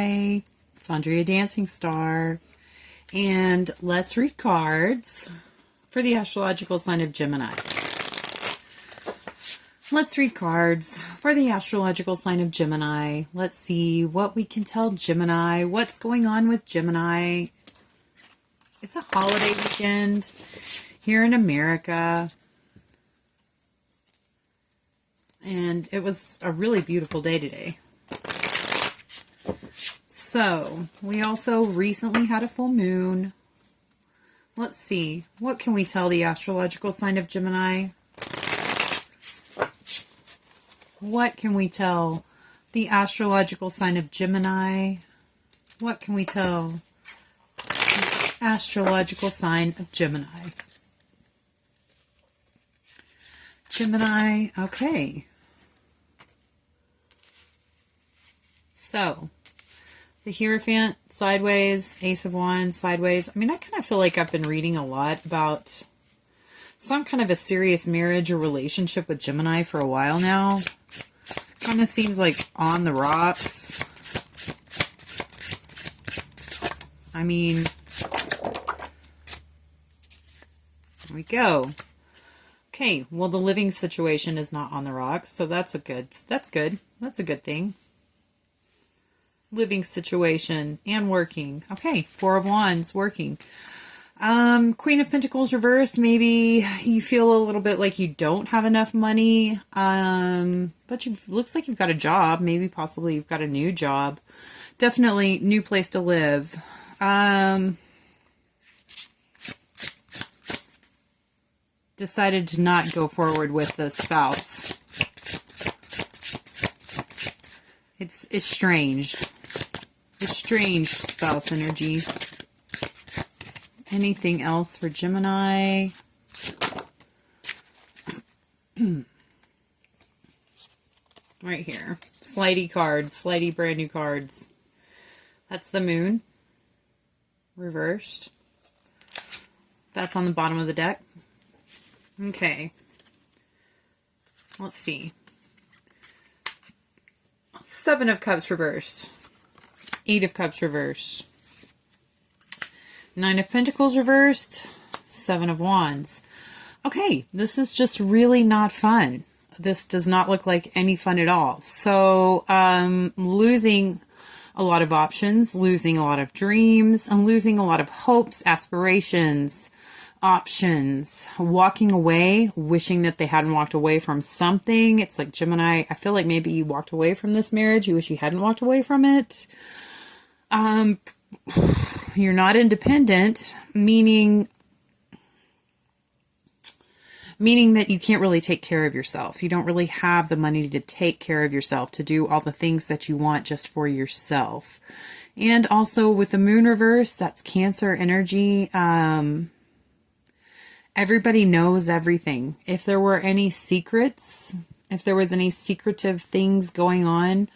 Gemini. It's Andrea Dancing Star. And let's read cards for the astrological sign of Gemini. Let's read cards for the astrological sign of Gemini. Let's see what we can tell Gemini. What's going on with Gemini? It's a holiday weekend here in America. And it was a really beautiful day today. So, we also recently had a full moon. Let's see. What can we tell the astrological sign of Gemini? What can we tell the astrological sign of Gemini? What can we tell the astrological sign of Gemini? Gemini, okay. So, the Hierophant, sideways, Ace of Wands, sideways. I mean, I kind of feel like I've been reading a lot about some kind of a serious marriage or relationship with Gemini for a while now. Kind of seems like on the rocks. I mean, there we go. Okay, well, the living situation is not on the rocks, so that's good. That's a good thing. Living situation and working. Okay, Four of Wands, working. Queen of Pentacles reversed. Maybe you feel a little bit like you don't have enough money, but looks like you've got a job. Maybe possibly you've got a new job. Definitely new place to live. Decided to not go forward with the spouse. It's estranged. Estranged spouse energy. Anything else for Gemini? Right here. Slidey cards. Slidey brand new cards. That's the moon. Reversed. That's on the bottom of the deck. Okay. Let's see. Seven of Cups reversed. Eight of Cups reversed. Nine of Pentacles reversed. Seven of Wands. Okay, this is just really not fun. This does not look like any fun at all. So, losing a lot of options, losing a lot of dreams, and losing a lot of hopes, aspirations, options, walking away, wishing that they hadn't walked away from something. It's like Gemini, I feel like maybe you walked away from this marriage. You wish you hadn't walked away from it. You're not independent, meaning that you can't really take care of yourself. You don't really have the money to take care of yourself, to do all the things that you want just for yourself. And also with the moon reverse, that's Cancer energy. Everybody knows everything. If there were any secrets, if there was any secretive things going on,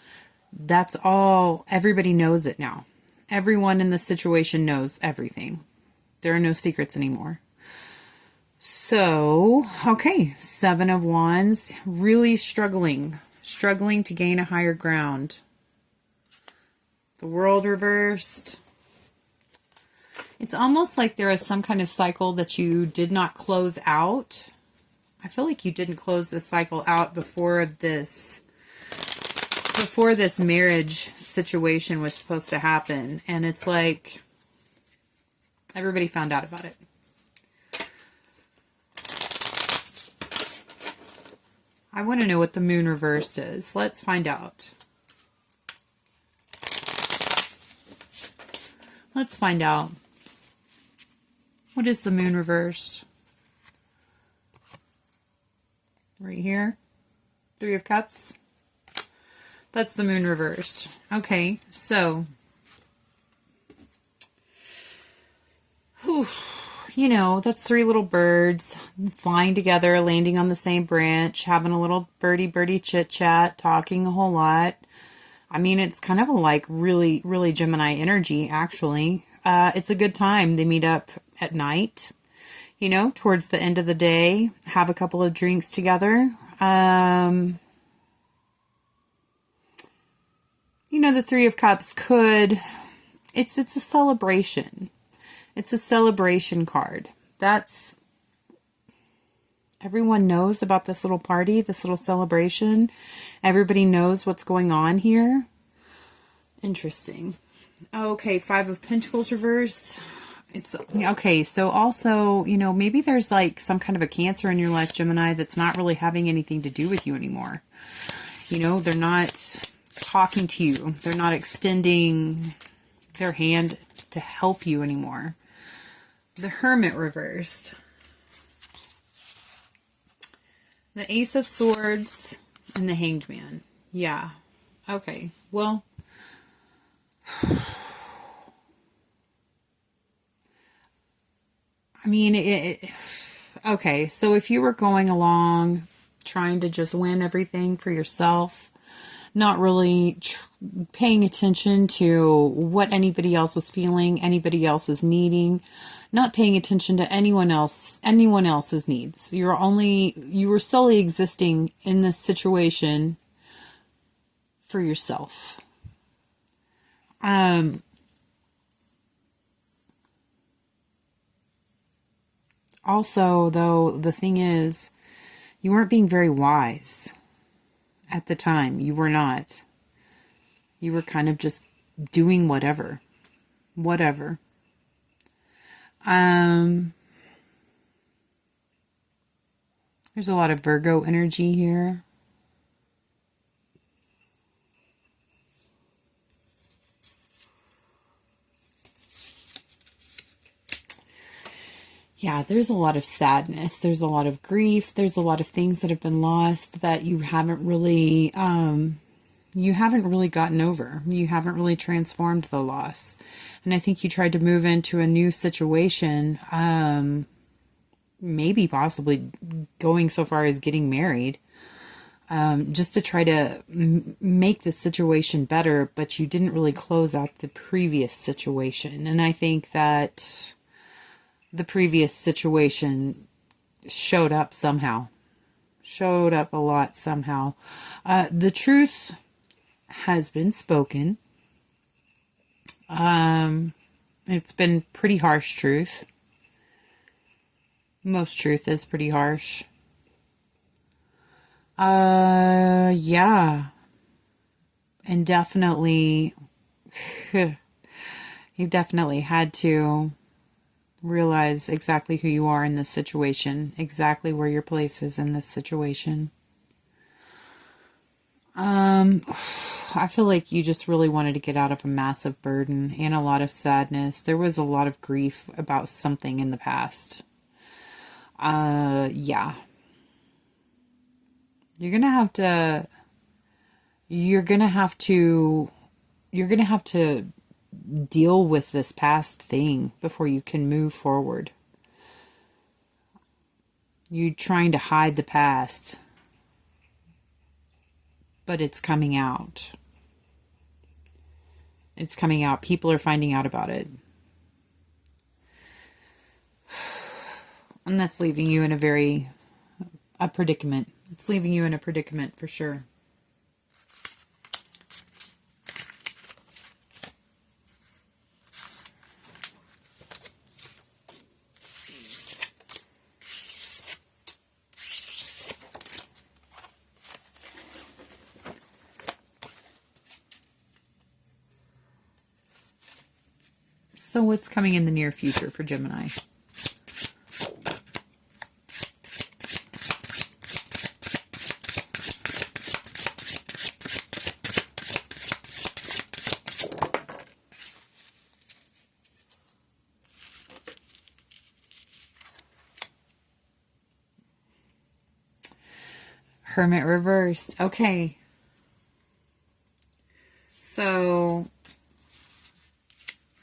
that's all. Everybody knows it now. Everyone in the situation knows everything. There are no secrets anymore. So, okay, Seven of Wands, really struggling to gain a higher ground. The World reversed. It's almost like there is some kind of cycle that you did not close out. I feel like you didn't close this cycle out before this marriage situation was supposed to happen. And it's like everybody found out about it. I want to know what the moon reversed is. Let's find out. Let's find out. What is the moon reversed? Right here. Three of Cups. That's the moon reversed. Okay, so, you know, that's three little birds flying together, landing on the same branch, having a little birdie chit chat, talking a whole lot. I mean, it's kind of like really Gemini energy, actually. It's a good time. They meet up at night, you know, towards the end of the day, have a couple of drinks together. You know, the Three of Cups could, it's a celebration. It's a celebration card. That's, everyone knows about this little party, this little celebration. Everybody knows what's going on here. Interesting. Okay, Five of Pentacles reversed. It's okay. So also, you know, maybe there's like some kind of a Cancer in your life, Gemini, that's not really having anything to do with you anymore. You know, they're not talking to you. They're not extending their hand to help you anymore. The Hermit reversed. The Ace of Swords and the Hanged Man. Yeah. Okay. Well, I mean, okay, so if you were going along trying to just win everything for yourself, not really paying attention to what anybody else is feeling, anybody else is needing, not paying attention to anyone else's needs. You were solely existing in this situation for yourself. Also, though, the thing is, you weren't being very wise at the time. You were not. You were kind of just doing whatever. Whatever. There's a lot of Virgo energy here. Yeah, there's a lot of sadness. There's a lot of grief. There's a lot of things that have been lost that you haven't really gotten over. You haven't really transformed the loss. And I think you tried to move into a new situation, maybe possibly going so far as getting married, just to try to make the situation better, but you didn't really close out the previous situation. And I think that the previous situation showed up somehow. Showed up a lot somehow. The truth has been spoken. It's been pretty harsh truth. Most truth is pretty harsh. Yeah. And definitely, you definitely had to realize exactly who you are in this situation, exactly where your place is in this situation. I feel like you just really wanted to get out of a massive burden and a lot of sadness. There was a lot of grief about something in the past. Yeah. You're gonna have to deal with this past thing before you can move forward. You're trying to hide the past, but it's coming out. It's coming out. People are finding out about it. And that's leaving you in a predicament. It's leaving you in a predicament for sure. So what's coming in the near future for Gemini? Hermit reversed. Okay. So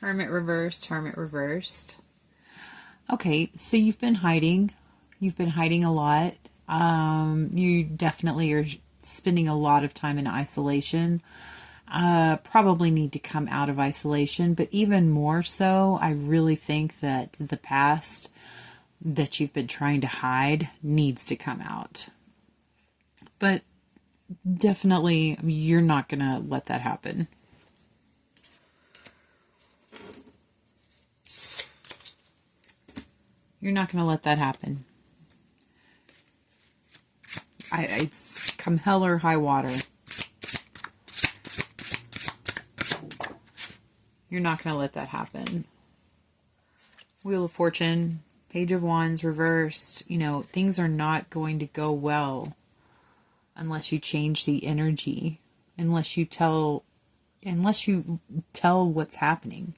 Hermit reversed, Hermit reversed. Okay, so you've been hiding. You've been hiding a lot. You definitely are spending a lot of time in isolation. Probably need to come out of isolation, but even more so, I really think that the past that you've been trying to hide needs to come out. But definitely, you're not going to let that happen. You're not going to let that happen. It's come hell or high water. You're not going to let that happen. Wheel of Fortune, Page of Wands reversed. You know, things are not going to go well unless you change the energy, unless you tell what's happening,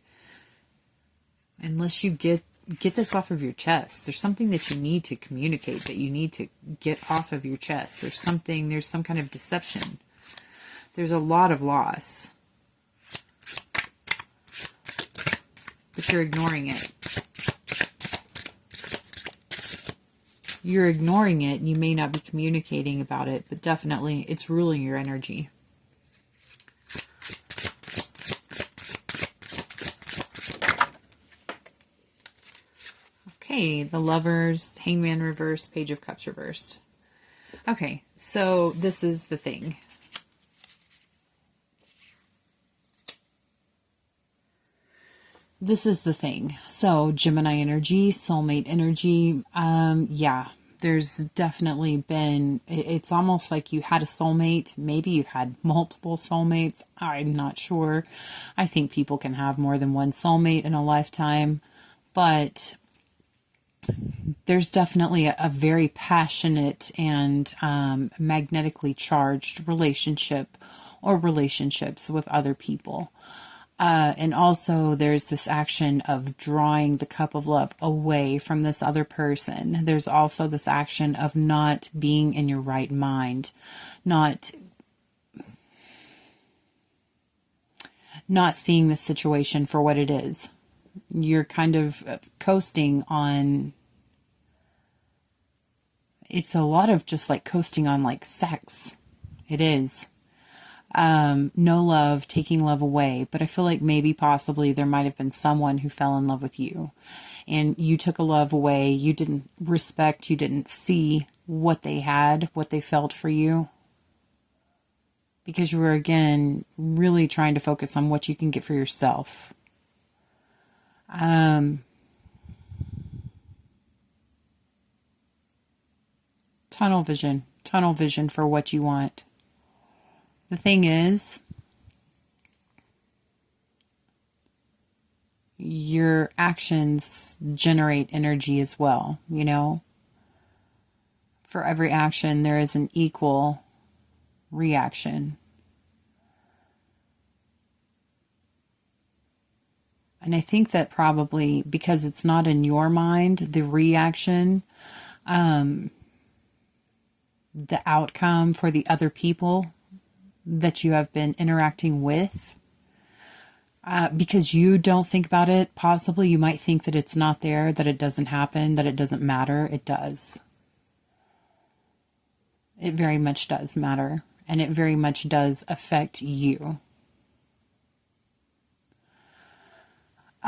unless you get this off of your chest. There's something that you need to communicate, that you need to get off of your chest. There's some kind of deception. There's a lot of loss, but you're ignoring it. You're ignoring it, and you may not be communicating about it, but definitely it's ruling your energy. Okay, the Lovers, Hangman reversed, Page of Cups reversed. Okay, so this is the thing. This is the thing. So Gemini energy, soulmate energy, yeah, there's definitely been, it's almost like you had a soulmate. Maybe you've had multiple soulmates. I'm not sure. I think people can have more than one soulmate in a lifetime, but there's definitely a very passionate and magnetically charged relationship or relationships with other people. And also there's this action of drawing the cup of love away from this other person. There's also this action of not being in your right mind, not seeing the situation for what it is. You're kind of coasting on, it's a lot of just like coasting on like sex. It is. No love, taking love away. But I feel like maybe possibly there might have been someone who fell in love with you and you took a love away. You didn't respect, you didn't see what they had, what they felt for you, because you were, again, really trying to focus on what you can get for yourself. Tunnel vision for what you want. The thing is, your actions generate energy as well, you know? For every action, there is an equal reaction. And I think that probably because it's not in your mind, the reaction, the outcome for the other people that you have been interacting with, because you don't think about it, possibly you might think that it's not there, that it doesn't happen, that it doesn't matter. It does. It very much does matter, and it very much does affect you.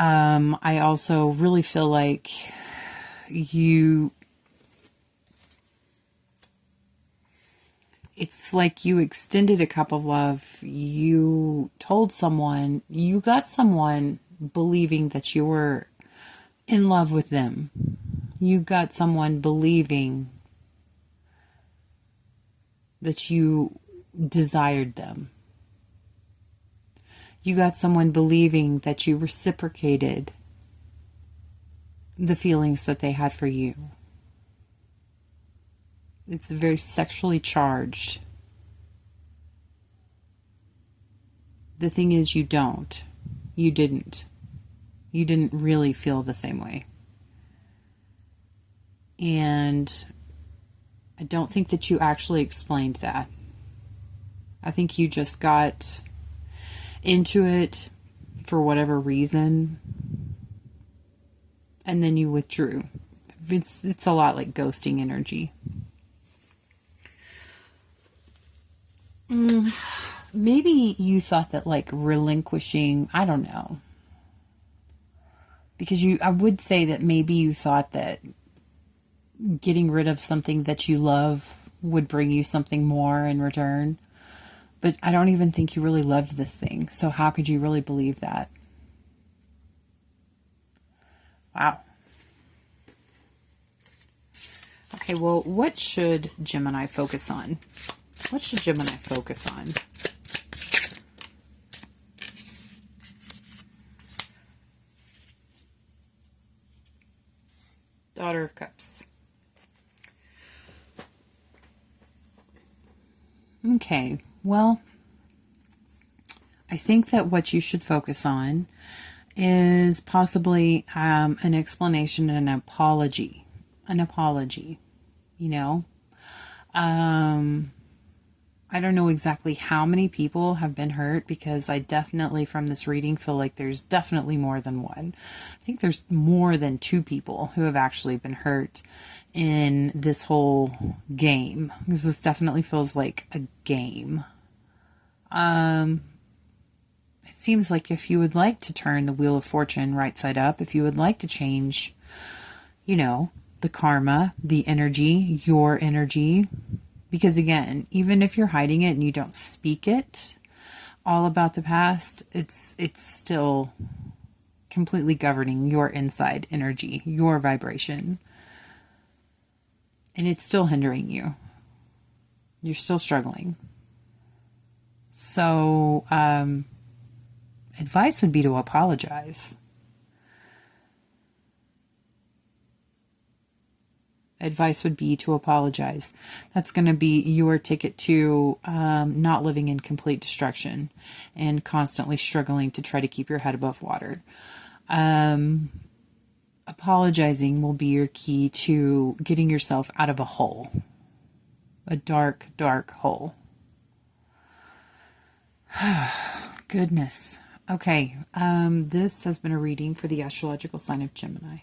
I also really feel like it's like you extended a cup of love. You told someone, you got someone believing that you were in love with them. You got someone believing that you desired them. You got someone believing that you reciprocated the feelings that they had for you. It's very sexually charged. The thing is, you don't. You didn't. You didn't really feel the same way. And I don't think that you actually explained that. I think you just got into it for whatever reason, and then you withdrew. It's a lot like ghosting energy. Maybe you thought that like relinquishing, I don't know. Because I would say that maybe you thought that getting rid of something that you love would bring you something more in return. But I don't even think you really loved this thing. So how could you really believe that? Wow. Okay, well, what should Gemini focus on? What should Gemini focus on? Daughter of Cups. Okay, well, I think that what you should focus on is possibly an explanation and an apology. An apology, you know? I don't know exactly how many people have been hurt, because I definitely, from this reading, feel like there's definitely more than one. I think there's more than 2 people who have actually been hurt in this whole game, because this definitely feels like a game. It seems like if you would like to turn the Wheel of Fortune right side up, if you would like to change, you know, the karma, the energy, your energy, because again, even if you're hiding it and you don't speak it all about the past, it's still completely governing your inside energy, your vibration. And it's still hindering you. You're still struggling. So, advice would be to apologize. Advice would be to apologize. That's going to be your ticket to not living in complete destruction and constantly struggling to try to keep your head above water. Apologizing will be your key to getting yourself out of a hole, a dark, dark hole. Goodness. Okay, this has been a reading for the astrological sign of Gemini.